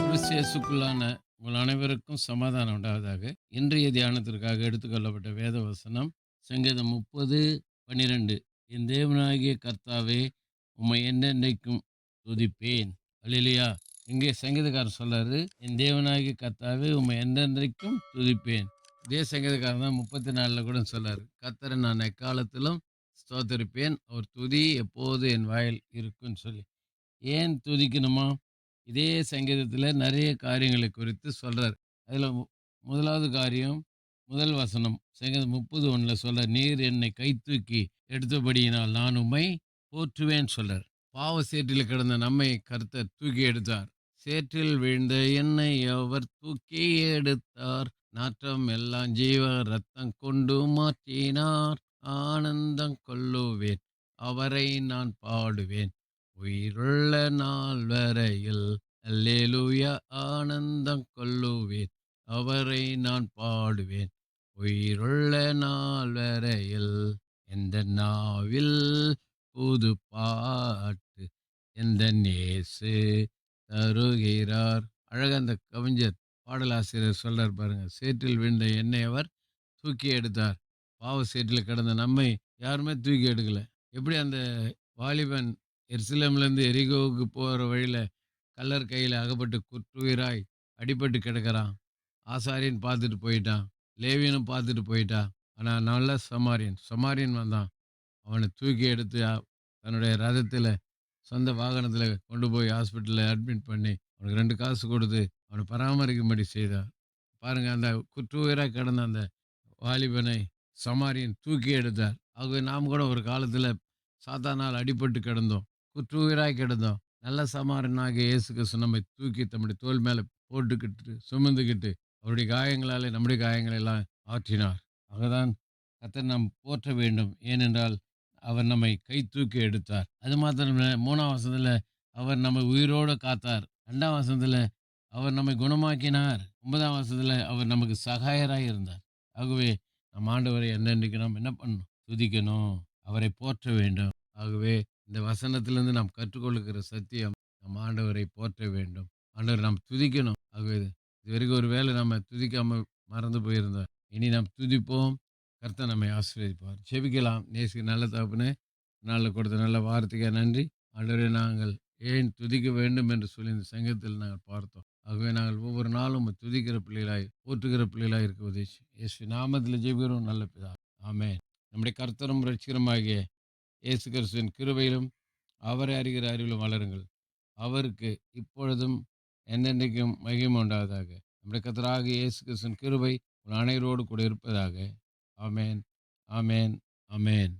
கிறிஸ்து இயேசுக்குள்ளான உங்கள் அனைவருக்கும் சமாதானம் உண்டாவதாக. இன்றைய தியானத்திற்காக எடுத்துக்கொள்ளப்பட்ட வேத வசனம் சங்கீதம் 30:12. என் தேவனாகிய கர்த்தாவே, உம்மை என்றென்றைக்கும் துதிப்பேன். அல்லேலூயா. இங்கே சங்கீதக்காரர் சொல்றாரு, என் தேவனாகிய கர்த்தாவே, உம்மை என்றென்றைக்கும் துதிப்பேன். இதே சங்கீதக்காரர் தான் 34 கூட சொல்றாரு, கர்த்தரை நான் எக்காலத்திலும் ஸ்தோத்தரிப்பேன், அவர் துதி எப்போது என் வாயில் இருக்குன்னு சொல்லி. ஏன் துதிக்கணுமா? இதே சங்கீதத்துல நெறைய காரியங்களை குறித்து சொல்றார். அதுல முதலாவது காரியம், முதல் வசனம் சங்கீதம் 30:1 சொல்றார், "நீர் என்னை கைத்தூக்கி எடுத்தபடியினால் நான் உம்மை போற்றுவேன்" சொல்றார். பாவ சேற்றில கிடந்த நம்மை கர்த்தர் தூக்கி எடுத்தார். சேற்றில் வீழ்ந்த என்னை அவர் தூக்கி எடுத்தார். நாற்றம் எல்லாம் ஜீவ ரத்தம் கொண்டு மாற்றினார். ஆனந்தம் கொள்ளுவேன், அவரை நான் பாடுவேன். உயிருள்ள நாள் வரையில் அல்லேலூயா ஆனந்தம் கொள்ளுவேன், அவரை நான் பாடுவேன். உயிருள்ள நாள் வரையில் எந்த நாவில் புது பாட்டு எந்த நேசு தருகிறார். அழகா அந்த கவிஞர் பாடலாசிரியர் சொல்றார் பாருங்க, சேற்றில் விழுந்த என்னை அவர் தூக்கி எடுத்தார். பாவ சேற்றில் கிடந்த நம்மை யாருமே தூக்கி எடுக்கல. எப்படி அந்த வாலிபன் எருசலேம்லேருந்து எரிகோவுக்கு போகிற வழியில கள்ளர் கையில் அகப்பட்டு குற்றுயிராய் அடிபட்டு கிடக்கிறான். ஆசாரியன் பார்த்துட்டு போயிட்டான், லேவியனும் பார்த்துட்டு போயிட்டான். ஆனால் நல்ல சமாரியன் சமாரியன் வந்தான். அவனை தூக்கி எடுத்து தன்னுடைய ரதத்தில் சொந்த வாகனத்தில் கொண்டு போய் ஹாஸ்பிட்டலில் அட்மிட் பண்ணி அவனுக்கு 2 காசு கொடுத்து அவனை பராமரிக்கும்படி செய்தார். பாருங்க, அந்த குற்றுயிராய் கிடந்த அந்த வாலிபனை சமாரியன் தூக்கி எடுத்தார். ஆகவே நாம் கூட ஒரு காலத்தில் சாத்தானால் அடிபட்டு கிடந்தோம், குற்றுயிராய் கிடந்தோம். நல்ல சமாரியனாகிய இயேசு கிறிஸ்து நம்மை தூக்கி தம்முடைய தோள் மேலே போட்டுக்கிட்டு சுமந்துக்கிட்டு அவருடைய காயங்களாலே நம்முடைய காயங்களை எல்லாம் ஆற்றினார். ஆகதான் கர்த்தர் நாம் போற்ற வேண்டும். ஏனென்றால் அவர் நம்மை கை தூக்கி எடுத்தார். அது மாத்திரமில்லை, 3ஆம் வசனத்தில் அவர் நம்மை உயிரோடு காத்தார். 2ஆம் வசனத்தில் அவர் நம்மை குணமாக்கினார். 9ஆம் வசனத்தில் அவர் நமக்கு சகாயராய் இருந்தார். ஆகவே நம் ஆண்டவரை என்றென்றைக்கு நாம் என்ன பண்ணணும்? துதிக்கணும், அவரை போற்ற வேண்டும். ஆகவே இந்த வசனத்திலிருந்து நாம் கற்றுக்கொள்ளுகிற சத்தியம், நம் ஆண்டவரை போற்ற வேண்டும், ஆண்டவரை நாம் துதிக்கணும். ஆகவே இதுவரைக்கும் ஒரு வேளை நம்ம துதிக்காம மறந்து போயிருந்தோம், இனி நாம் துதிப்போம். கர்த்தர் நம்மை ஆசீர்வதிப்பார். ஜெபிக்கலாம். நேசிக்கிற நல்ல தகப்பனே, நாளில் கொடுத்த நல்ல வார்த்தைக்கு நன்றி. ஆண்டவரே, நாங்கள் ஏன் துதிக்க வேண்டும் என்று சொல்லி இந்த சங்கத்தில் நாங்கள் பார்த்தோம். ஆகவே நாங்கள் ஒவ்வொரு நாளும் உம்மை துதிக்கிற பிள்ளைகளாய், போற்றுகிற பிள்ளைகளாய் இருக்க உதவி செய்யும். இயேசு நாமத்தில் ஜெபிக்கிறோம் நல்ல பிதா, ஆமென். நம்முடைய கர்த்தரும் இரட்சகருமாகிய இயேசு கிறிஸ்துவின் கிருபையிலும் அவரை அறிகிற அறிவிலும் வளருங்கள். அவருக்கு இப்பொழுதும் என்றென்றைக்கும் மகிமை உண்டாவதாக. நம்முடைய கர்த்தராகிய இயேசு கிறிஸ்துவின் கிருபை உங்கள் அனைவரோடு கூட இருப்பதாக. ஆமென், ஆமென், ஆமென்.